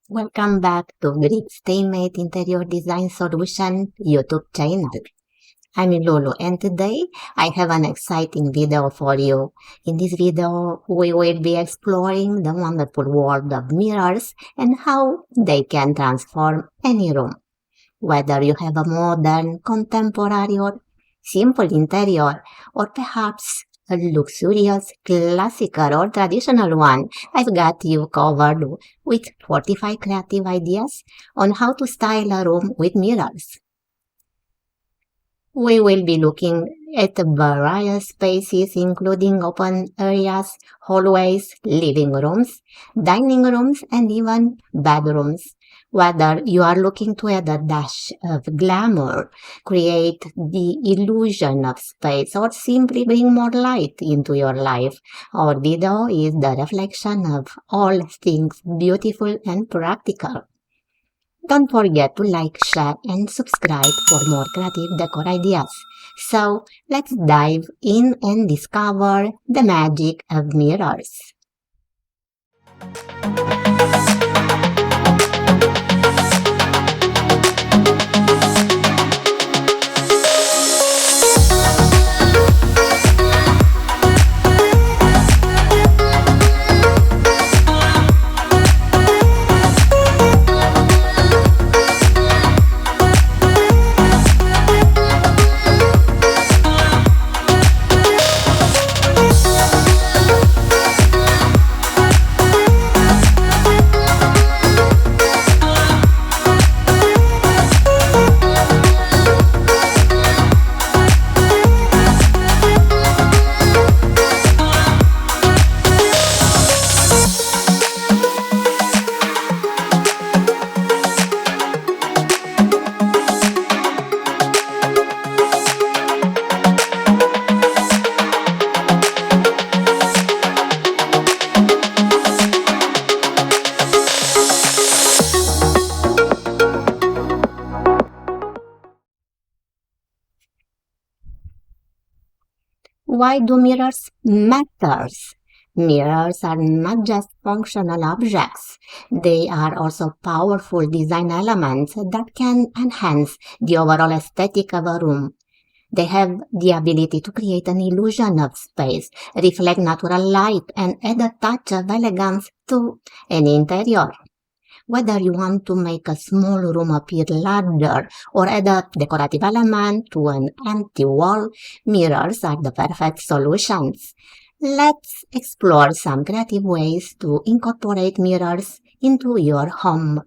Welcome back to Grig Stamate Interior Design Solution YouTube channel. I'm Lulu and today I have an exciting video for you. In this video, we will be exploring the wonderful world of mirrors and how they can transform any room. Whether you have a modern, contemporary or simple interior, or perhaps a luxurious, classical or traditional one, I've got you covered with 45 creative ideas on how to style a room with mirrors. We will be looking at various spaces including open areas, hallways, living rooms, dining rooms, and even bedrooms. Whether you are looking to add a dash of glamour, create the illusion of space, or simply bring more light into your life, our video is the reflection of all things beautiful and practical. Don't forget to like, share, and subscribe for more creative decor ideas. So, let's dive in and discover the magic of mirrors. Why do mirrors matter? Mirrors are not just functional objects. They are also powerful design elements that can enhance the overall aesthetic of a room. They have the ability to create an illusion of space, reflect natural light, and add a touch of elegance to an interior. Whether you want to make a small room appear larger or add a decorative element to an empty wall, mirrors are the perfect solutions. Let's explore some creative ways to incorporate mirrors into your home.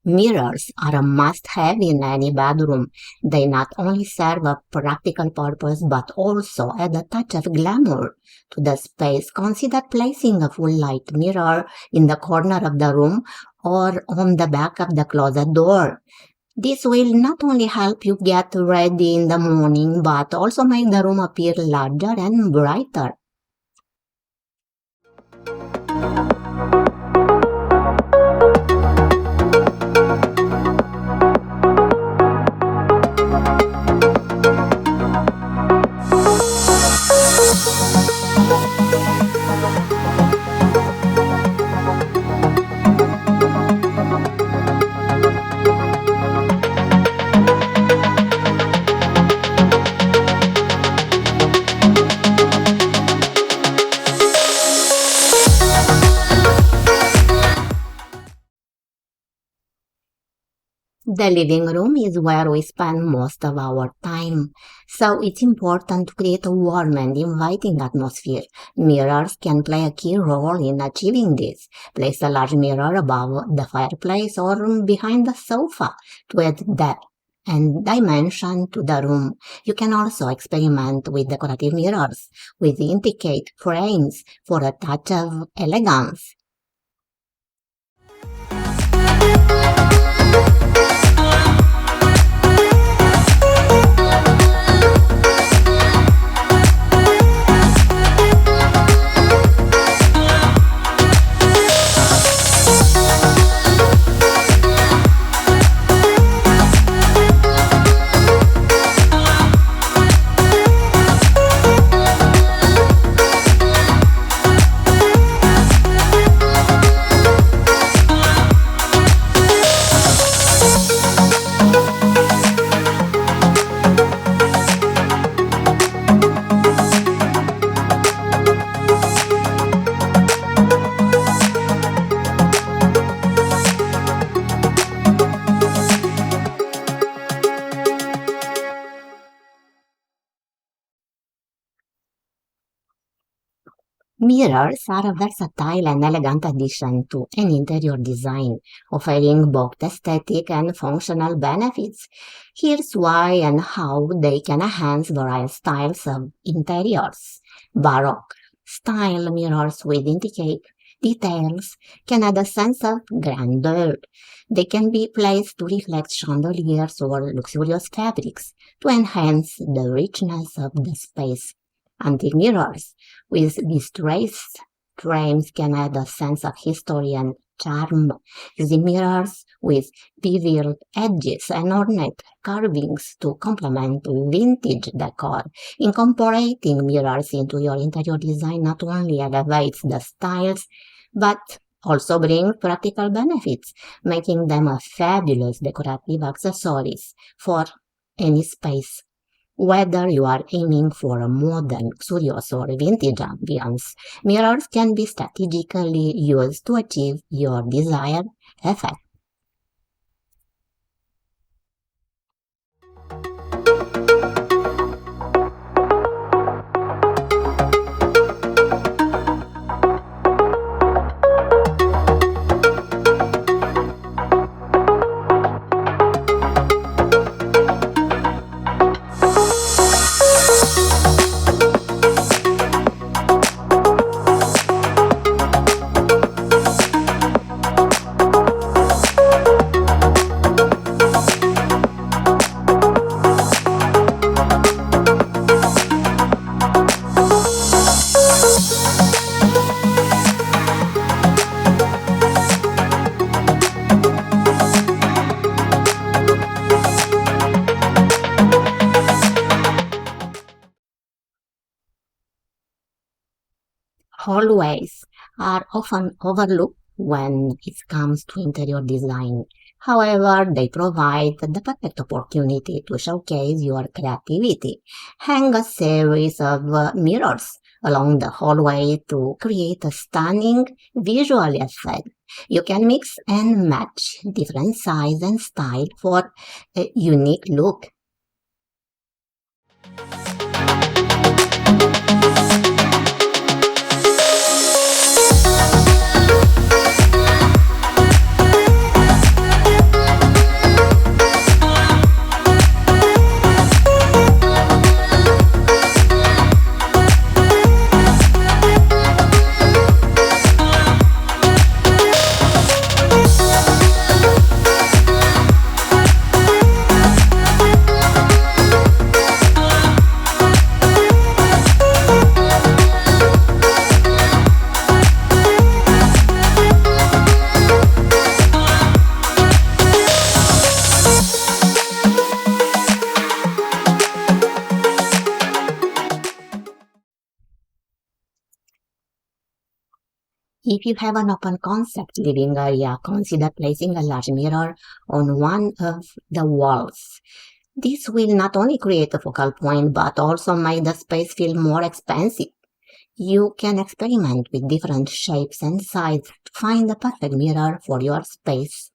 Mirrors are a must-have in any bedroom. They not only serve a practical purpose but also add a touch of glamour to the space. Consider placing a full light mirror in the corner of the room or on the back of the closet door. This will not only help you get ready in the morning but also make the room appear larger and brighter. The living room is where we spend most of our time, so it's important to create a warm and inviting atmosphere. Mirrors can play a key role in achieving this. Place a large mirror above the fireplace or behind the sofa to add depth and dimension to the room. You can also experiment with decorative mirrors with intricate frames for a touch of elegance. Mirrors are a versatile and elegant addition to an interior design, offering both aesthetic and functional benefits. Here's why and how they can enhance various styles of interiors. Baroque style mirrors with intricate details can add a sense of grandeur. They can be placed to reflect chandeliers or luxurious fabrics to enhance the richness of the space. Antique mirrors with distressed frames can add a sense of history and charm, using mirrors with beveled edges and ornate carvings to complement vintage decor. Incorporating mirrors into your interior design not only elevates the styles, but also brings practical benefits, making them a fabulous decorative accessories for any space. Whether you are aiming for a modern, luxurious, or vintage ambience, mirrors can be strategically used to achieve your desired effect. Hallways are often overlooked when it comes to interior design. However, they provide the perfect opportunity to showcase your creativity. Hang a series of mirrors along the hallway to create a stunning visual effect. You can mix and match different size and style for a unique look. If you have an open concept living area, consider placing a large mirror on one of the walls. This will not only create a focal point but also make the space feel more expansive. You can experiment with different shapes and sizes to find the perfect mirror for your space.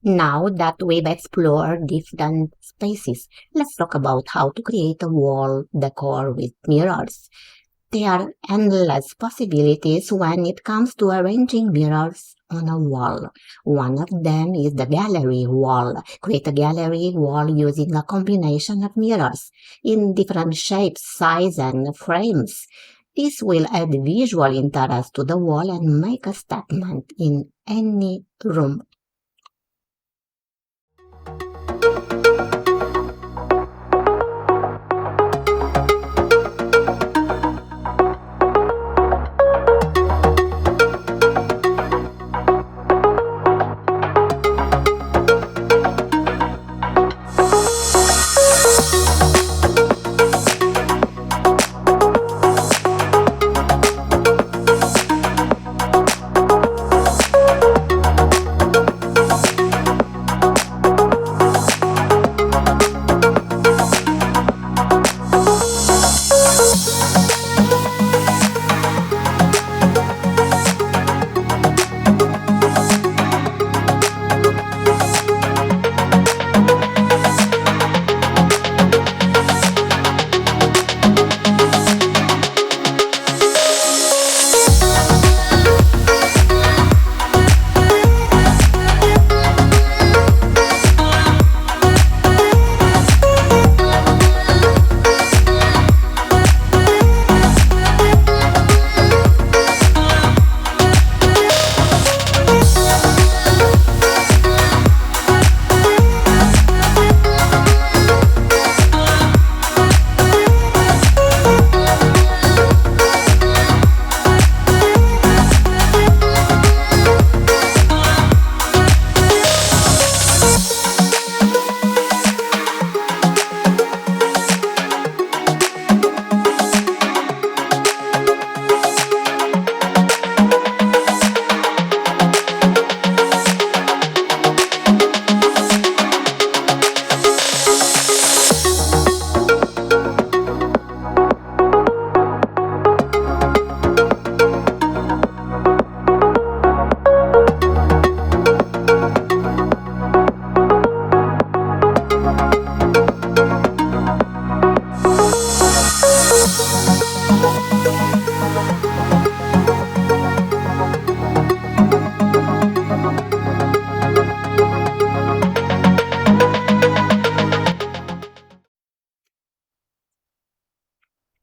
Now that we've explored different spaces, let's talk about how to create a wall decor with mirrors. There are endless possibilities when it comes to arranging mirrors on a wall. One of them is the gallery wall. Create a gallery wall using a combination of mirrors in different shapes, size, and frames. This will add visual interest to the wall and make a statement in any room.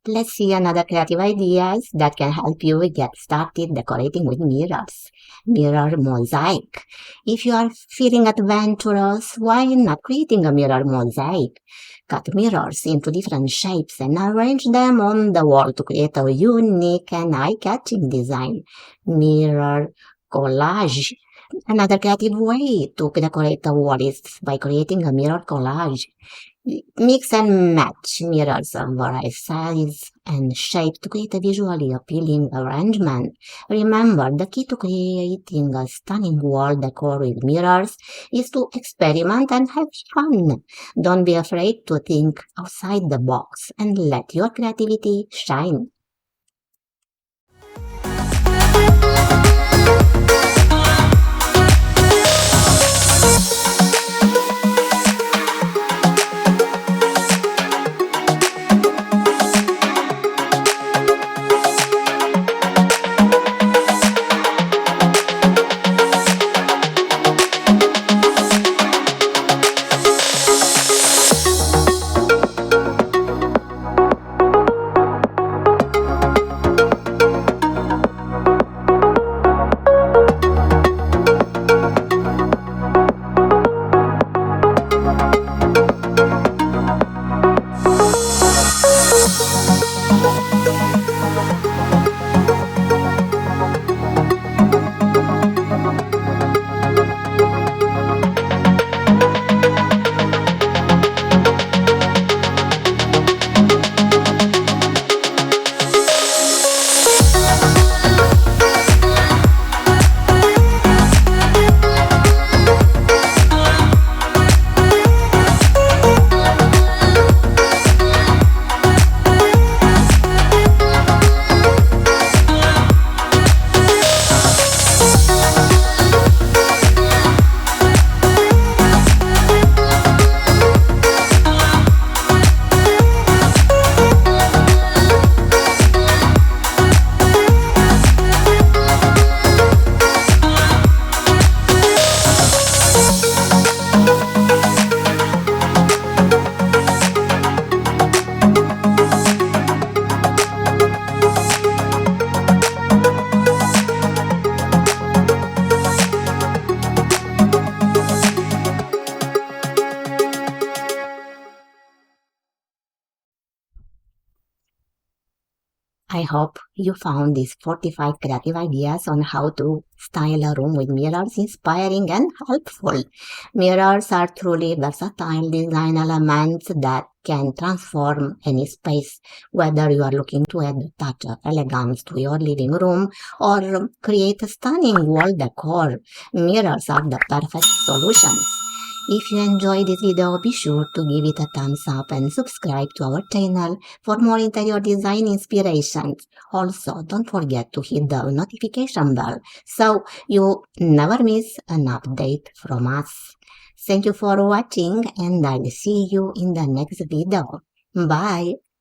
Let's see another creative ideas that can help you get started decorating with mirrors. Mirror mosaic. If you are feeling adventurous, why not creating a mirror mosaic? Cut mirrors into different shapes and arrange them on the wall to create a unique and eye-catching design. Mirror collage. Another creative way to decorate a wall is by creating a mirror collage. Mix and match mirrors of various size and shape to create a visually appealing arrangement. Remember, the key to creating a stunning wall decor with mirrors is to experiment and have fun. Don't be afraid to think outside the box and let your creativity shine. I hope you found these 45 creative ideas on how to style a room with mirrors inspiring and helpful. Mirrors are truly versatile design elements that can transform any space, whether you are looking to add a touch of elegance to your living room or create a stunning wall decor. Mirrors are the perfect solutions. If you enjoyed this video, be sure to give it a thumbs up and subscribe to our channel for more interior design inspirations. Also, don't forget to hit the notification bell so you never miss an update from us. Thank you for watching and I'll see you in the next video. Bye!